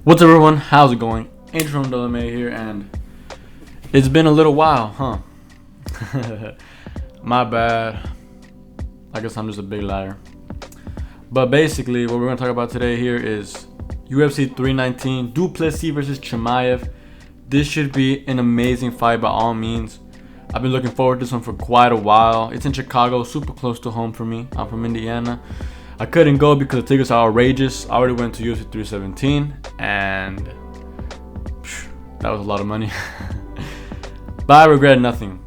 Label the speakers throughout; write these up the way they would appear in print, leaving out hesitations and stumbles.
Speaker 1: What's up, everyone? How's it going? Angel from WMA here, and it's been a little while, huh? My bad. I guess I'm just a big liar. But basically, what we're going to talk about today here is UFC 319, Plessis versus Chimaev. This should be an amazing fight by all means. I've been looking forward to this one for quite a while. It's in Chicago, super close to home for me. I'm from Indiana. I couldn't go because the tickets are outrageous. I already went to UFC 317, and that was a lot of money. But I regret nothing.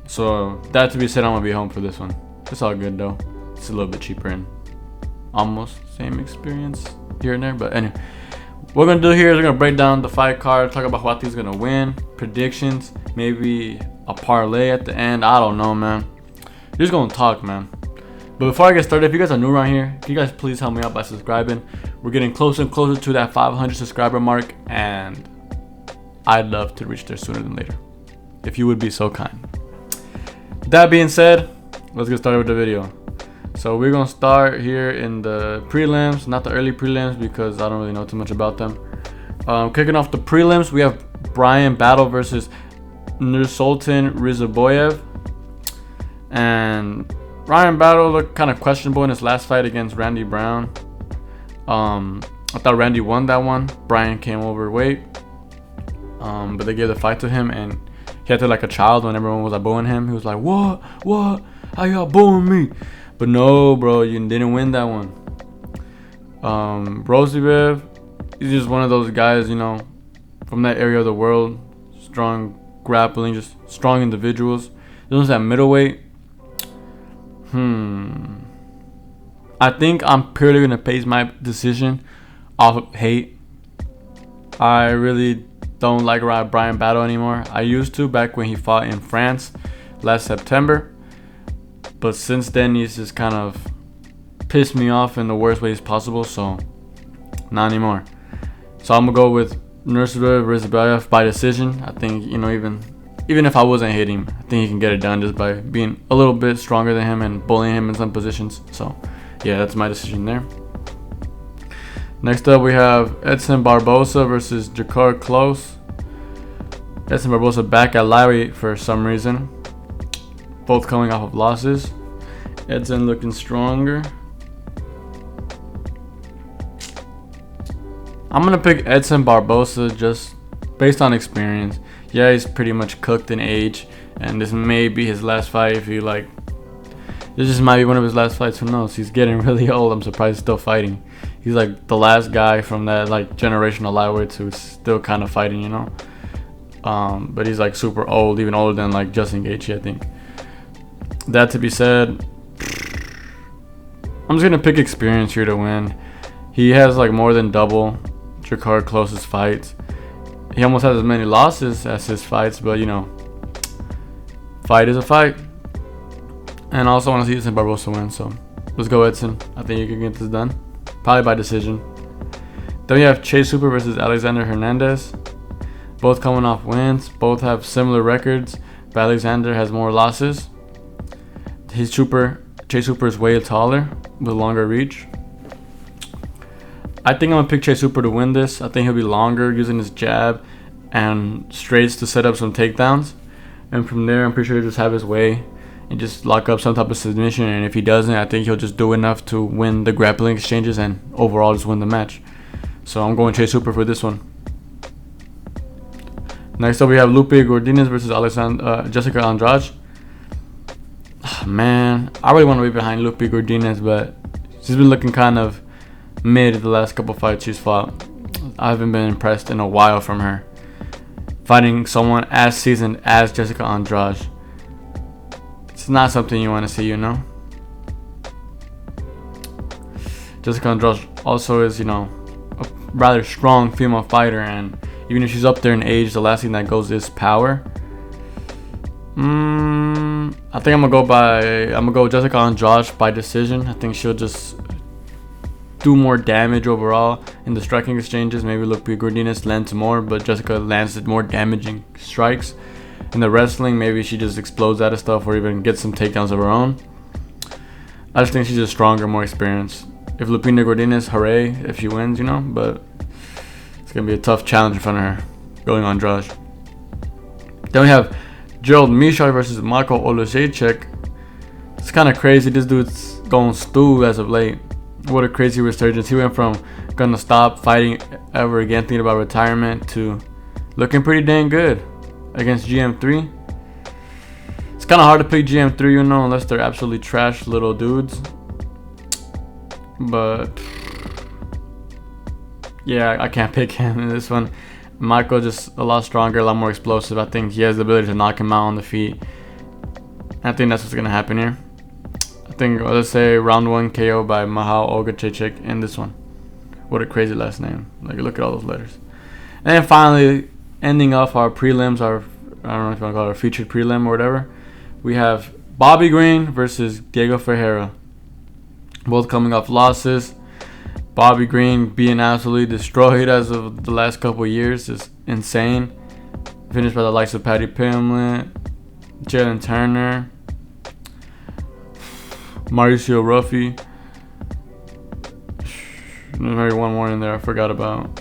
Speaker 1: So that to be said, I'm gonna be home for this one. It's all good though. It's a little bit cheaper and almost same experience here and there. But anyway, what we're gonna do here is we're gonna break down the fight card, talk about who I think is gonna win, predictions, maybe a parlay at the end. I don't know, man. You're just gonna talk, man. But before I get started, if you guys are new around here, can you guys please help me out by subscribing? We're getting closer and closer to that 500 subscriber mark, and I'd love to reach there sooner than later, if you would be so kind. That being said, let's get started with the video. So we're gonna start here in the prelims, not the early prelims because I don't really know too much about them. Kicking off the prelims, we have Bryan Battle versus Nursultan Rizaboyev, and Bryan Battle looked kind of questionable in his last fight against Randy Brown. I thought Randy won that one. Bryan came overweight, but they gave the fight to him, and he acted like a child when everyone was booing him. He was like, "What? How y'all booing me?" But no, bro, you didn't win that one. Rozibev, he's just one of those guys, you know, from that area of the world. Strong grappling, just strong individuals. This one's at middleweight. I think I'm purely gonna base my decision off of hate. I really don't like Bryan Battle anymore. I used to back when he fought in France last September, but since then he's just kind of pissed me off in the worst ways possible. So not anymore. So I'm gonna go with Nursultan Rizaboyev by decision. I think, you know, even if I wasn't hitting him, I think he can get it done just by being a little bit stronger than him and bullying him in some positions. So, yeah, that's my decision there. Next up, we have Edson Barboza versus Dricus Close. Edson Barboza back at lightweight for some reason. Both coming off of losses. Edson looking stronger. I'm going to pick Edson Barboza just based on experience. Yeah, he's pretty much cooked in age, and this may be his last fight. If you like, this just might be one of his last fights. Who knows? He's getting really old. I'm surprised he's still fighting. He's like the last guy from that like generational lightweights who's still kind of fighting, you know. But he's like super old, even older than like Justin Gaethje, I think. That to be said, I'm just gonna pick experience here to win. He has like more than double Dricus Close's fights. He almost has as many losses as his fights, but you know, fight is a fight. And I also want to see Edson Barboza win, so let's go Edson. I think you can get this done, probably by decision. Then we have Chase Hooper versus Alexander Hernandez. Both coming off wins, both have similar records, but Alexander has more losses. Chase Hooper is way taller with longer reach. I think I'm going to pick Chase Hooper to win this. I think he'll be longer using his jab and straights to set up some takedowns. And from there, I'm pretty sure he'll just have his way and just lock up some type of submission. And if he doesn't, I think he'll just do enough to win the grappling exchanges and overall just win the match. So I'm going Chase Hooper for this one. Next up, we have Lupe Godinez versus Jessica Andrade. Man, I really want to be behind Lupe Godinez, but she's been looking kind of mid the last couple fights she's fought. I haven't been impressed in a while from her. Fighting someone as seasoned as Jessica Andrade, it's not something you want to see, you know. Jessica Andrade also is, you know, a rather strong female fighter, and even if she's up there in age, the last thing that goes is power. I think I'm gonna go Jessica Andrade by decision. I think she'll just do more damage overall in the striking exchanges. Maybe Lupe Godinez lands more, but Jessica lands more damaging strikes. In the wrestling, maybe she just explodes out of stuff or even gets some takedowns of her own. I just think she's just stronger, more experienced. If Lupita Godinez, hooray if she wins, you know. But It's gonna be a tough challenge in front of her, going on Andrade. Then we have Gerald Meerschaert versus Michael Oleksiejczuk. It's kind of crazy. This dude's going stew as of late. What a crazy resurgence. He went from gonna stop fighting ever again, thinking about retirement, to looking pretty dang good against GM3. It's kind of hard to pick GM3, you know, unless they're absolutely trash little dudes. But yeah, I can't pick him in this one. Michael just a lot stronger, a lot more explosive. I think he has the ability to knock him out on the feet. I think that's what's gonna happen here. I think, let's say, round 1 KO by Michał Oleksiejczuk in this one. What a crazy last name. Like, look at all those letters. And then finally, ending off our prelims, I don't know if you want to call it our featured prelim or whatever, we have Bobby Green versus Diego Ferreira. Both coming off losses. Bobby Green being absolutely destroyed as of the last couple of years. Just insane. Finished by the likes of Paddy Pimblett, Jalen Turner, Mauricio Ruffy. There's maybe one more in there I forgot about.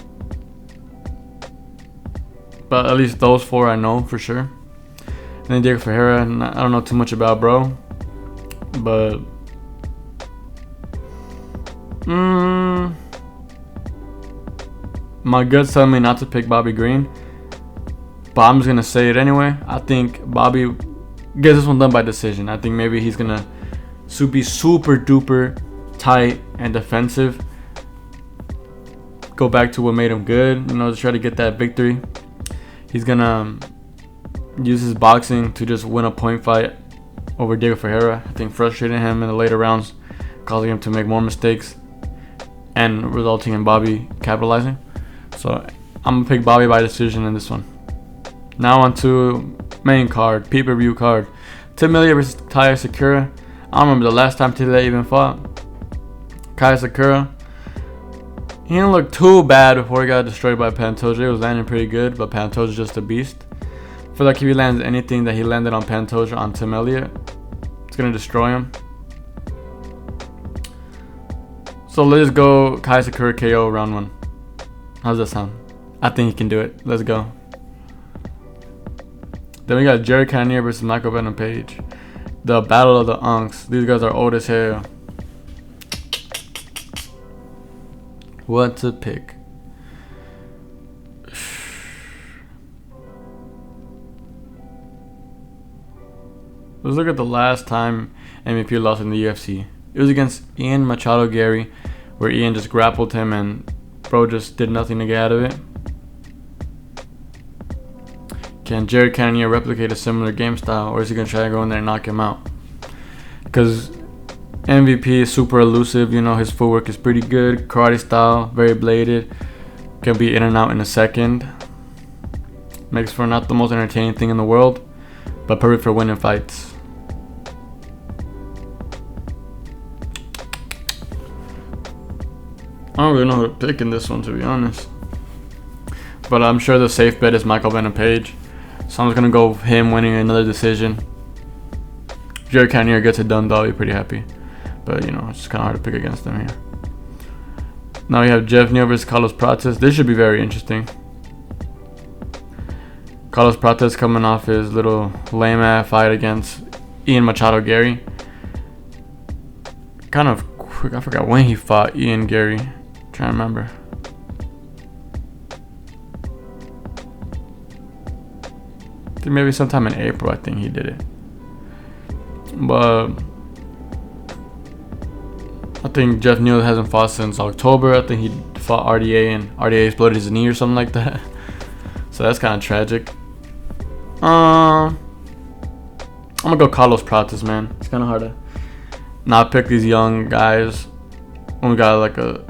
Speaker 1: But at least those 4 I know for sure. And then Diego Ferreira, I don't know too much about, bro. But my gut's telling me not to pick Bobby Green, but I'm just gonna say it anyway. I think Bobby gets this one done by decision. I think maybe he's gonna be super duper tight and defensive. Go back to what made him good, you know, to try to get that victory. He's gonna use his boxing to just win a point fight over Diego Ferreira. I think frustrating him in the later rounds, causing him to make more mistakes, and resulting in Bobby capitalizing. So I'm gonna pick Bobby by decision in this one. Now on to main card, pay-per-view card. Timilia versus Taya Sakura. I don't remember the last time Timilia even fought. Kaya Sakura, he didn't look too bad before he got destroyed by Pantoja. He was landing pretty good, but Pantoja's just a beast. I feel like if he lands anything that he landed on Pantoja on Timilia, it's gonna destroy him. So let's go Kaya Sakura KO round 1. How's that sound? I think he can do it. Let's go. Then we got Jared Cannonier versus Michael Venom Page. The Battle of the Unks. These guys are old as hell. What to pick? Let's look at the last time MVP lost in the UFC. It was against Ian Machado Gary, where Ian just grappled him and bro just did nothing to get out of it. Can Jared Cannonier replicate a similar game style, or is he going to try to go in there and knock him out? Because MVP is super elusive, you know, his footwork is pretty good, karate style, very bladed, can be in and out in a second. Makes for not the most entertaining thing in the world, but perfect for winning fights. I don't really know who to pick in this one, to be honest. But I'm sure the safe bet is Michael Venom Page. So I'm just going to go with him winning another decision. If Jared Cannonier gets it done, though, I'll be pretty happy. But, you know, it's just kind of hard to pick against them here. Now we have Jeff Neal versus Carlos Prates. This should be very interesting. Carlos Prates coming off his little lame-ass fight against Ian Machado Gary. Kind of quick. I forgot when he fought Ian Gary. Trying to remember. I think maybe sometime in April, I think he did it. But I think Jeff Neal hasn't fought since October. I think he fought RDA and RDA exploded his knee or something like that. So that's kind of tragic. I'm gonna go Carlos Prates, man. It's kind of hard to not pick these young guys when we got like a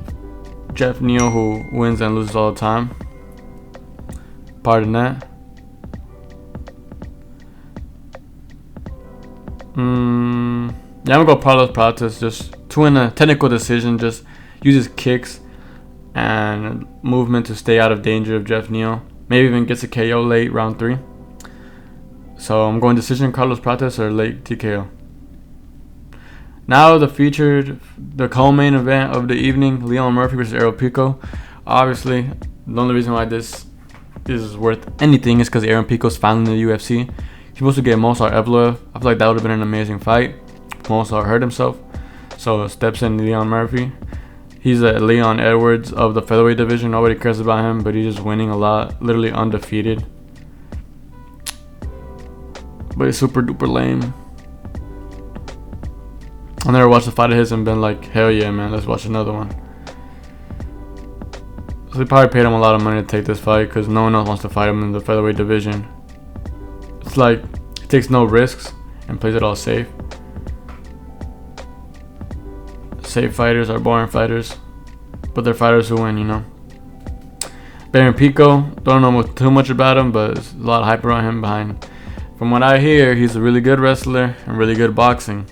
Speaker 1: Jeff Neal who wins and loses all the time. Pardon that. Yeah, I'm gonna go Carlos Prates just to win a technical decision. Just uses kicks and movement to stay out of danger of Jeff Neal. Maybe even gets a KO late, round 3. So I'm going decision Carlos Prates or late TKO. Now the co-main event of the evening, Leon Murphy versus Errol Pico. Obviously, The only reason why this is worth anything is because Aaron Pico's finally in the UFC. He's supposed to get Mozart Evloev. I feel like that would have been an amazing fight. Mozart hurt himself, so steps in Leon Murphy. He's a Leon Edwards of the featherweight division. Nobody cares about him, but he's just winning a lot. Literally undefeated. But he's super duper lame. I never watched a fight of his and been like, hell yeah, man, let's watch another one. So they probably paid him a lot of money to take this fight because no one else wants to fight him in the featherweight division. It's like he takes no risks and plays it all safe. Safe fighters are boring fighters, but they're fighters who win, you know. Aaron Pico, don't know too much about him, but there's a lot of hype around him behind. From what I hear, he's a really good wrestler and really good boxing.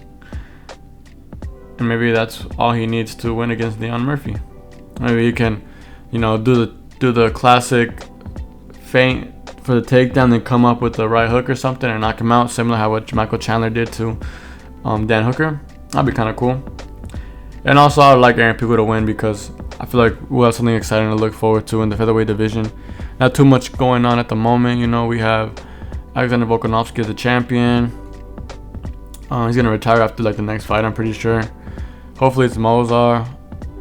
Speaker 1: And maybe that's all he needs to win against Leon Murphy. Maybe he can, you know, do the classic feint for the takedown, then come up with the right hook or something and knock him out, similar how what Michael Chandler did to Dan Hooker. That'd be kind of cool. And also, I would like Aaron Pico to win because I feel like we'll have something exciting to look forward to in the featherweight division. Not too much going on at the moment. You know, we have Alexander Volkanovski as the champion. He's going to retire after like the next fight, I'm pretty sure. Hopefully it's Mozart.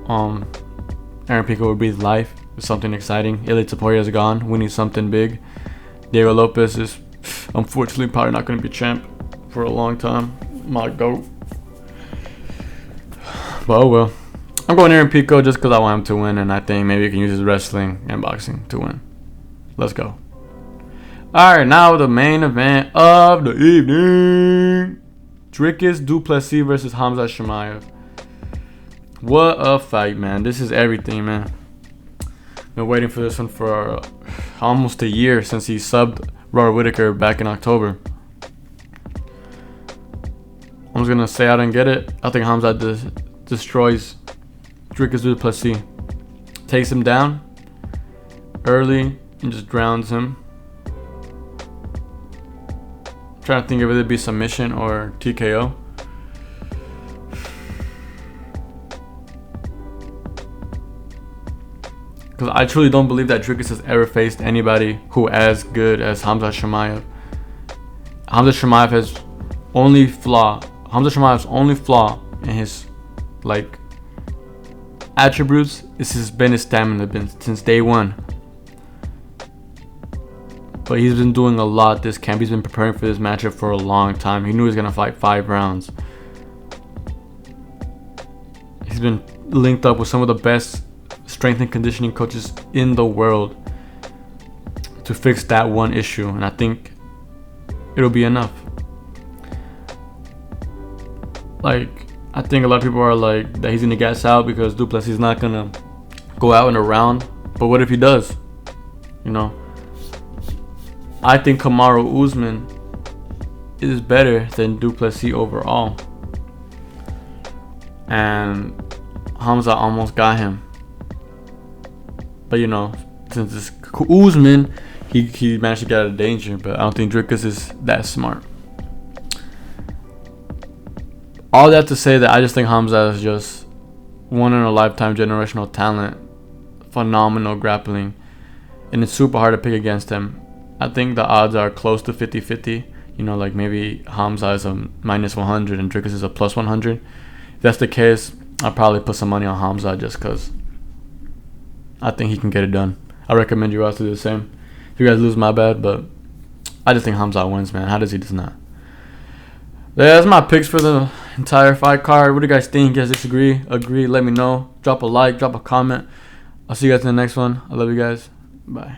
Speaker 1: Aaron Pico will breathe life with something exciting. Ilia Topuria is gone. We need something big. Diego Lopez is unfortunately probably not going to be champ for a long time. My GOAT. But oh well. I'm going Aaron Pico just because I want him to win, and I think maybe he can use his wrestling and boxing to win. Let's go. Alright, now the main event of the evening. Dricus du Plessis versus Khamzat Chimaev. What a fight, man. This is everything, man. Been waiting for this one for almost a year since he subbed Robert Whittaker back in October. I'm just going to say I didn't get it. I think Khamzat destroys Dricus du Plessis. Takes him down early and just drowns him. I'm trying to think if it'd be submission or TKO. Because I truly don't believe that Dricus has ever faced anybody who as good as Khamzat Chimaev. Khamzat Chimaev's only flaw in his like attributes is his stamina since day one. But he's been doing a lot this camp. He's been preparing for this matchup for a long time. He knew he was gonna fight 5 rounds. He's been linked up with some of the best strength and conditioning coaches in the world to fix that one issue, and I think it'll be enough. Like, I think a lot of people are like that he's gonna gas out because du Plessis is not gonna go out in a round. But what if he does? You know, I think Kamaru Usman is better than du Plessis overall, and Khamzat almost got him. But you know, since it's Usman, he managed to get out of danger. But I don't think Dricus is that smart. All that to say that I just think Khamzat is just one in a lifetime generational talent. Phenomenal grappling. And it's super hard to pick against him. I think the odds are close to 50-50. You know, like maybe Khamzat is a -100 and Dricus is a +100. If that's the case, I'll probably put some money on Khamzat just because I think he can get it done. I recommend you guys to do the same. If you guys lose, my bad, but I just think Khamzat wins, man. How does he just not? Yeah, that's my picks for the entire fight card. What do you guys think? You guys disagree? Agree? Let me know. Drop a like, drop a comment. I'll see you guys in the next one. I love you guys. Bye.